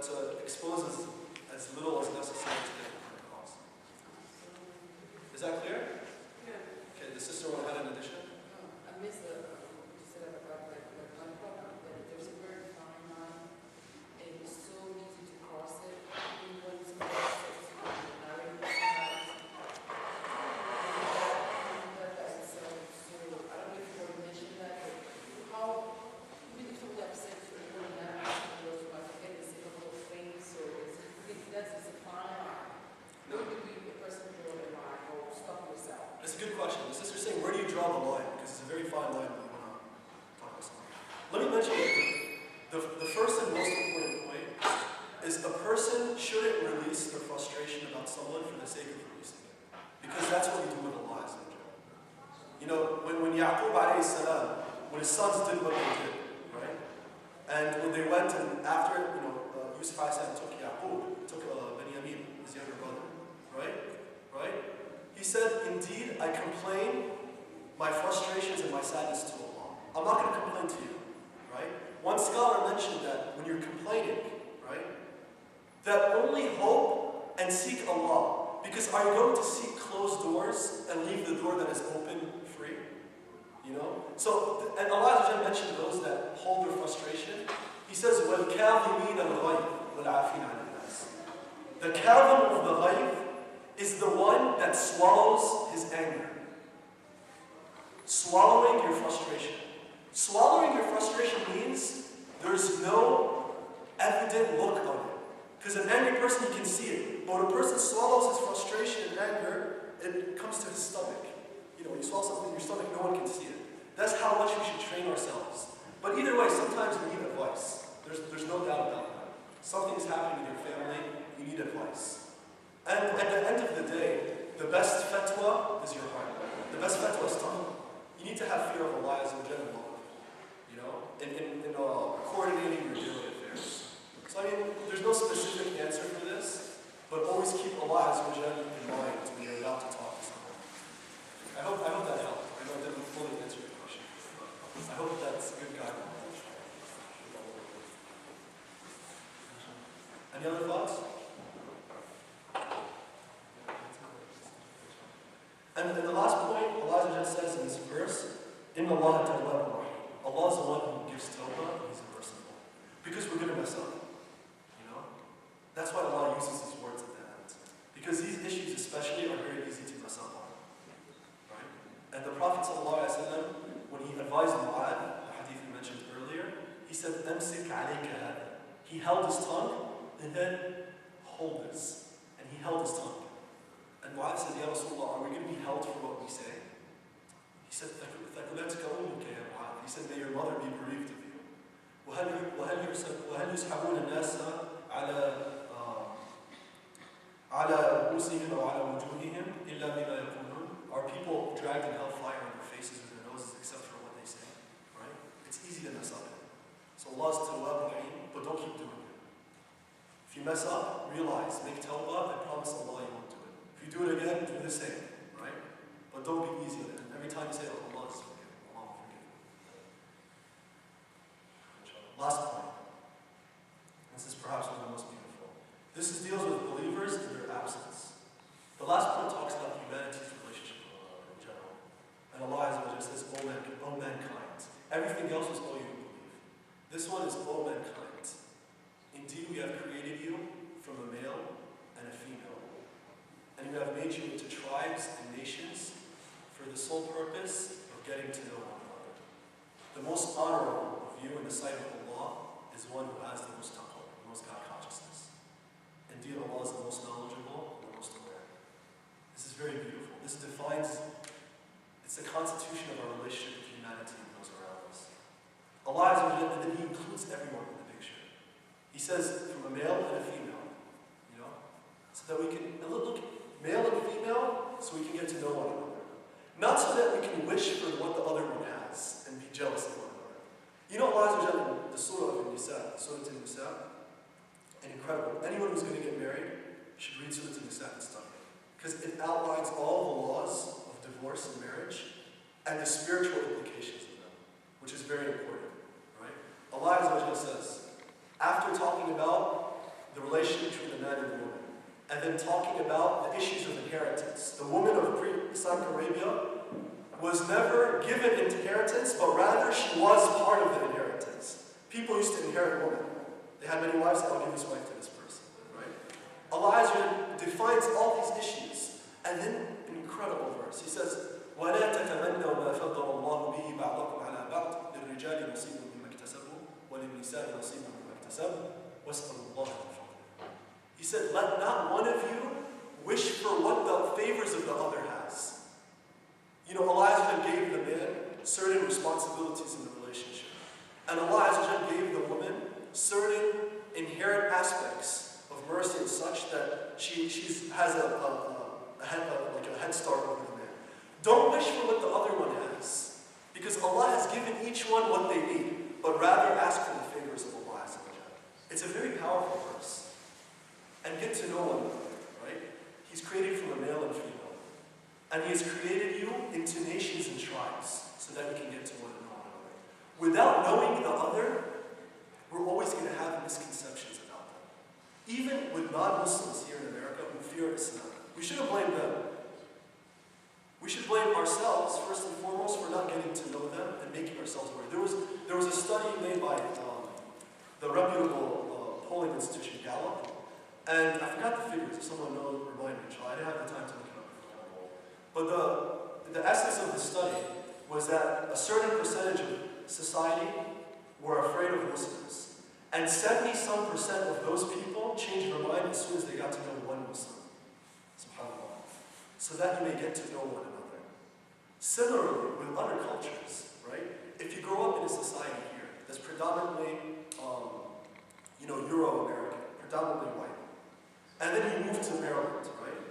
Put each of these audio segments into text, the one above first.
to expose as little as necessary to get the cause. Is that clear? Yeah. Okay, the sister will add an addition. I missed what you said about that there's a very fine line, and it's so easy to cross it. Even when somebody says married, so I don't know if you want to mention that, but how even if somebody upsets you, you know, that was like forget to say a little thing, so that's a fine line. Where do we a person draw the line or stop yourself? That's a good question. The sister's saying, where do you draw the line? Because it's a very fine line when you want to talk about something. Let me mention the first and most important point is a person shouldn't release their frustration about someone for the sake of releasing it. Because that's what you do with Allah. You know, when Yaqub alayhi salam, when his sons did what they did, right? And when they went and after, Yusuf alayhi salam took Yaqub, took Benjamin, his younger brother, right? He said, indeed, I complain my frustrations and my sadness to Allah. I'm not going to complain to you, right? One scholar mentioned that when you're complaining, right, that only hope and seek Allah. Because are you going to seek closed doors and leave the door that is open free? You know? So, and Allah mentioned those that hold their frustration. He says, وَالْكَاظِمِينَ الْغَيْظَ وَالْعَافِينَ عَنِ النَّاسِ. The kadhim of the ghayb is the one that swallows his anger. Swallowing your frustration. Swallowing your frustration means there's no evident look on it. Because an angry person, you can see it. But when a person swallows his frustration and anger, it comes to his stomach. You know, when you swallow something in your stomach, no one can see it. That's how much we should train ourselves. But either way, sometimes we need advice. There's no doubt about that. Something's happening in your family, you need advice. And at the end of the day, the best fatwa is your heart. The best fatwa is tongue. You need to have fear of Allah Azza wa Jalla, you know, in coordinating your daily affairs. So I mean, there's no specific answer for this, but always keep Allah Azza wa Jalla in mind when you're about to talk to someone. I hope that helped. I know I didn't fully answer your question. I hope that's good guidance. Any other thoughts? And the last point, Allah says in this verse, Inna Allah tawwabur rahim. Allah is the one who gives tawbah, and He's merciful. Because we're going to mess up. You know? That's why Allah uses these words at the end. Because these issues especially are very easy to mess up on. Right? And the Prophet ﷺ, when he advised Mu'adh, the hadith we mentioned earlier, he said, Amsik alayka hada. He held his tongue, and then hold this. And he held his tongue. And Mu'adh said, Ya Rasulullah, are we going to be held for what we say? He said, he said, may your mother be bereaved of you. وهل يسحبون الناس على رؤوسهم أو على وجوههم إلا بما يقولون? Are people dragged in hellfire on their faces or their noses except for what they say? Right? It's easy to mess up. So Allah's tawwab rahim, but don't keep doing it. If you mess up, realize, make tawbah, and promise Allah you won't do it. If you do it again, do the same, right? But don't be easy with it. Every time you say, oh, Allah is forgiving, Allah will forgive you. Last point. This is perhaps one of the most beautiful. This deals with believers in their absence. The last point talks about humanity's relationship with Allah in general. And Allah Azza wa Jalla says, O mankind. Everything else was all you believe. This one is O mankind. Indeed, we have created you from a male and a female. And we have made you into tribes and nations for the sole purpose of getting to know one another. The most honorable of you in the sight of Allah is one who has the most taqwa, the most God consciousness. Indeed, Allah is the most knowledgeable and the most aware. This is very beautiful. This defines, it's the constitution of our relationship with humanity and those around us. Allah Azza wa Jalla, and then He includes everyone in the picture. He says from a male and a female, you know, so that we can look male and female, so we can get to know one another. Not so that we can wish for what the other one has and be jealous of one another. You know, Allah Azza wa Jalla, the Surah of Nisa, Surah Nisa, and incredible. Anyone who's going to get married should read Surah Nisa and study it. Because it outlines all the laws of divorce and marriage and the spiritual implications of them, which is very important, right? Allah Azza wa Jalla says, after talking about the relation between the man and the woman, and then talking about the issues of inheritance. The woman of pre-Islamic Arabia was never given inheritance, but rather she was part of the inheritance. People used to inherit women. They had many wives, I'll give this wife to this person, right? Allah Azza defines all these issues, and then an incredible verse. He says, وَلَا تَتَمَنَّوْا مَا فَضَّلَ اللَّهُ بِهِ بَعْضَكُمْ عَلَى بَعْضٍ لِلرِّجَالِ نَصِيبٌ مِّمَّا اكْتَسَبُوا وَلِلنِّسَاءِ نَصِيبٌ مِّمَّا اكْتَسَبْنَ وَاسْأَلُوا اللَّهَ مِن فَضْلِهِ. He said, let not one of you wish for what the favors of the other has. You know, Allah Azza gave the man certain responsibilities in the relationship. And Allah Azza gave the woman certain inherent aspects of mercy and such that she has a head start over the man. Don't wish for what the other one has, because Allah has given each one what they need, but rather ask for the favors of Allah Azza. It's a very powerful verse. And get to know one another, right? He's created from a male and female. And He has created you into nations and tribes so that you can get to know one another. Without knowing the other, we're always going to have misconceptions about them. Even with non-Muslims here in America who fear Islam, we shouldn't blame them. We should blame ourselves, first and foremost, for not getting to know them and making ourselves aware. There was a study made by the reputable polling institution, Gallup, and I forgot the figures. If someone knows, remind me, I didn't have the time to look it up before. But the essence of the study was that a certain percentage of society were afraid of Muslims. And 70-some% of those people changed their mind as soon as they got to know one Muslim. SubhanAllah. So that you may get to know one another. Similarly, with other cultures, right? If you grow up in a society here that's predominantly, Euro-American, predominantly white, and then you move to Maryland, right?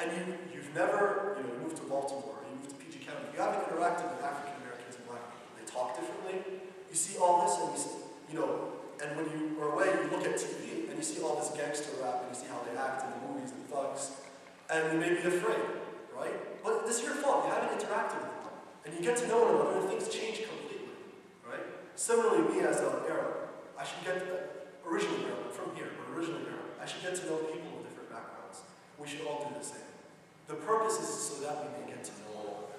And you've never, you moved to Baltimore, you moved to PG County. You haven't interacted with African Americans and black people. They talk differently. You see all this, and and when you are away, you look at TV, and you see all this gangster rap, and you see how they act in the movies and thugs, and you may be afraid, right? But this is your fault. You haven't interacted with them, and you get to know one another, and things change completely, right? Similarly, me as an Arab, I should get originally Arab, from here, but originally Arab. I should get to know people with different backgrounds. We should all do the same. The purpose is so that we may get to know one another.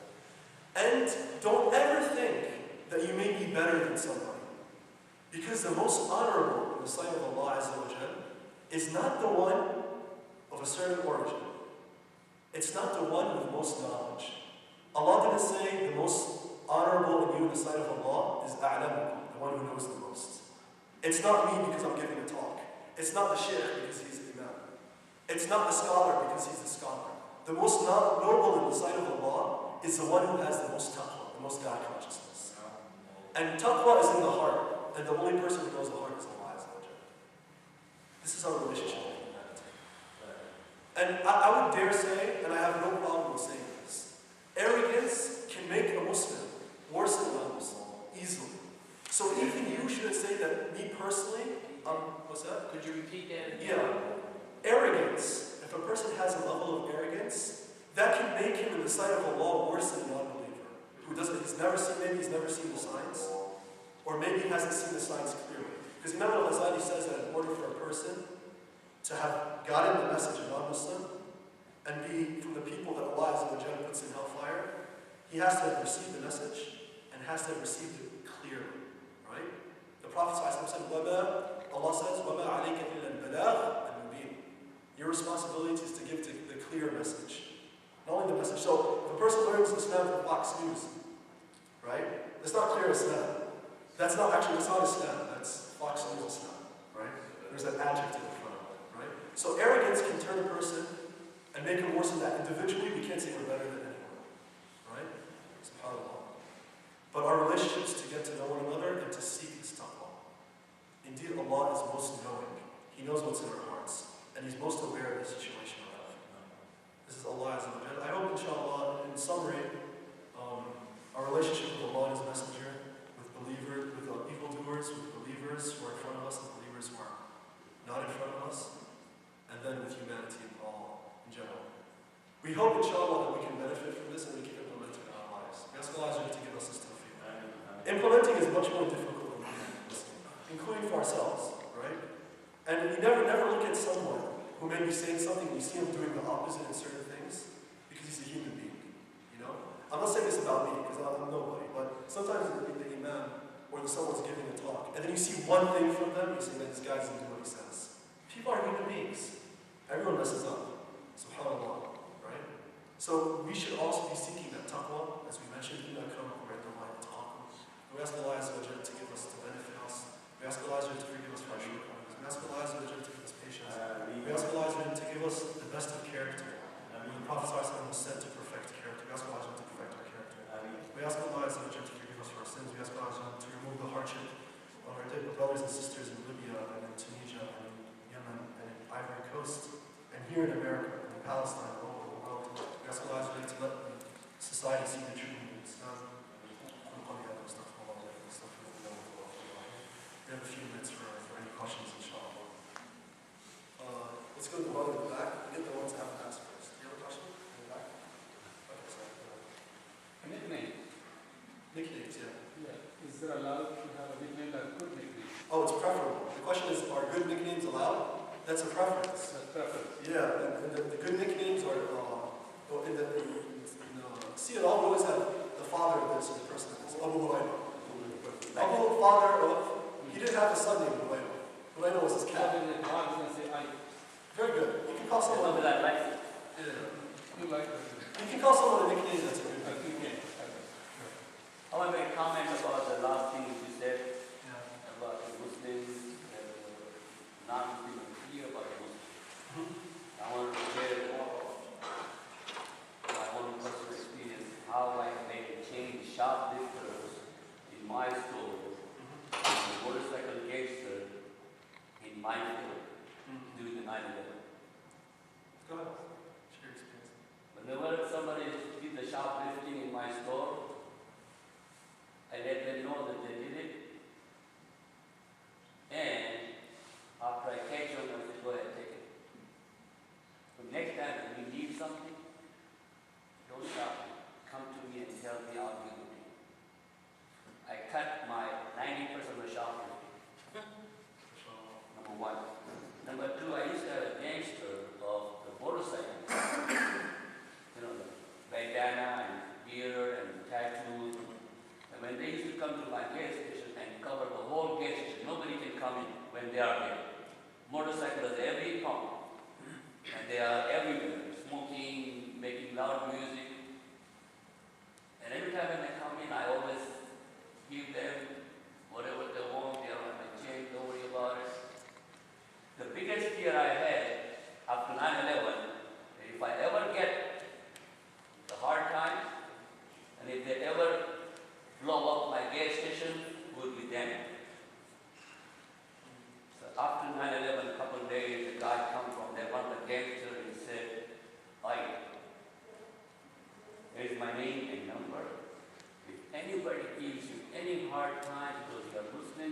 And don't ever think that you may be better than somebody. Because the most honorable in the sight of Allah Azza wa Jal is not the one of a certain origin. It's not the one with most knowledge. Allah didn't say the most honorable in you in the sight of Allah is A'lamukum, the one who knows the most. It's not me because I'm giving a talk. It's not the sheikh because he's the imam. It's not the scholar because he's the scholar. The most noble in the sight of Allah is the one who has the most taqwa, the most God consciousness. And taqwa is in the heart, and the only person who knows the heart is Allah Azza wa Jalla. This is our relationship with humanity. And I would dare say, and I have no problem with saying this, arrogance can make a Muslim worse than a non-Muslim, easily. So even you shouldn't say that me personally, what's that? Could you repeat that? Yeah. Arrogance. If a person has a level of arrogance, that can make him in the sight of Allah worse than a non-believer. Maybe he's never seen the signs, or maybe he hasn't seen the signs clearly. Because Imam al-Ghazali says that in order for a person to have gotten the message of non-Muslim and be from the people that Allah Azza wa Jalla puts in hellfire, he has to have received the message and has to have received it clearly. Right? The Prophet said, Allah says, وَمَا عَلَيْكَ إِلَّا الْبَلَاغُ الْمُبِينُ. Your responsibility is to give the clear message. Not only the message. So, if a person learns Islam from Fox News, right? It's not clear Islam. That's not Islam. That's Fox News Islam, right? There's an adjective in front of it, right? So, arrogance can turn a person and make him worse than that. Individually, we can't say we're better than anyone, right? SubhanAllah. But our relationship is to get to know one another and to seek this taqwa. Indeed, Allah is most knowing. He knows what's in our hearts. And He's most aware of the situation we're in. This is Allah Azza wa Jalla. I hope, inshallah, in summary, our relationship with Allah and His Messenger, with believers, with evildoers, with believers who are in front of us and believers who are not in front of us, and then with humanity in all, in general. We hope, inshallah, that we can benefit from this and we can implement it in our lives. We ask Allah Azza wa Jalla to give us this tawfiq. Implementing is much more difficult than listening, including for ourselves, right? And we never may be saying something and you see him doing the opposite in certain things because he's a human being. You know? I'm not saying this about me because I'm nobody, but sometimes the imam or someone's giving a talk and then you see one thing from them and you say that this guy doesn't do what he says. People are human beings. Everyone messes up. SubhanAllah. Right? So we should also be seeking that taqwa, as we mentioned, we ask Allah Azza wa Jalla to give us, to benefit us. We ask Allah Azza wa Jalla to forgive us for our shortcomings. We ask Allah Azza wa Jalla to give us patience. We ask Allah Azza wa Jalla to give us the best of character. The Prophet ﷺ was sent to perfect character. We ask Allah Azza wa Jalla to perfect our character. We ask Allah Azza wa Jalla to forgive us for our sins. We ask Allah Azza wa Jalla to remove the hardship on our brothers and sisters in Libya and in Tunisia and in Yemen and in Ivory Coast and here in America and in Palestine and all over the world. We ask Allah Azza wa Jalla to let society see the true meaning of Islam. We have a few minutes for any questions, inshallah. Let's go to the brother in the back. Get the ones that haven't asked first. Do you have a question? In the back? Okay, sorry. Nickname. Nicknames, yeah. Yeah. Is there allowed to have a nickname like good nickname? Oh, it's preferable. The question is, are good nicknames allowed? That's a preference. That's preference. Yeah, and the good nicknames are, see, it all always have the father of this person. It's Abu Hurairah. Abu, father of, he didn't have a son named Hurairah. Hurairah was his cat. Very good. You can call someone. that like it. Yeah. You like that? You can call someone a nickname that's a good I nickname. think, yeah. I want to make a comment about the last thing you said Yeah. about the Muslims, non-Muslims, clear about the Muslims. I want to share my own personal experience, how I made a change, shoplifters in my store, the motorcycle gangster in my store during the 9/11. Go ahead. Share your experience. Whenever somebody did the shoplifting in my store, I let them know that they did it. And after I catch them, I say, go ahead, take it. But next time when you need something, don't stop me. Come to me and tell me I'll give it to you. I cut my 90% of the shoplifting. Number one. Number two, I used to have a gangster of the motorcycle. You know, the bandana and beard and tattoos. And when they used to come to my gas station and cover the whole gas station, nobody can come in when they are there. Motorcycles every pump. And they are everywhere, smoking, making loud music. And every time when they come in, I always give them whatever they want. They are on my chain, don't worry about it. The biggest fear I had after 9/11, if I ever get the hard time, and if they ever blow up my gas station, would be them. So after 9/11, a couple of days, the guy come from there, one of the gangsters, and he said, here's my name and number. If anybody gives you any hard time because you are Muslim,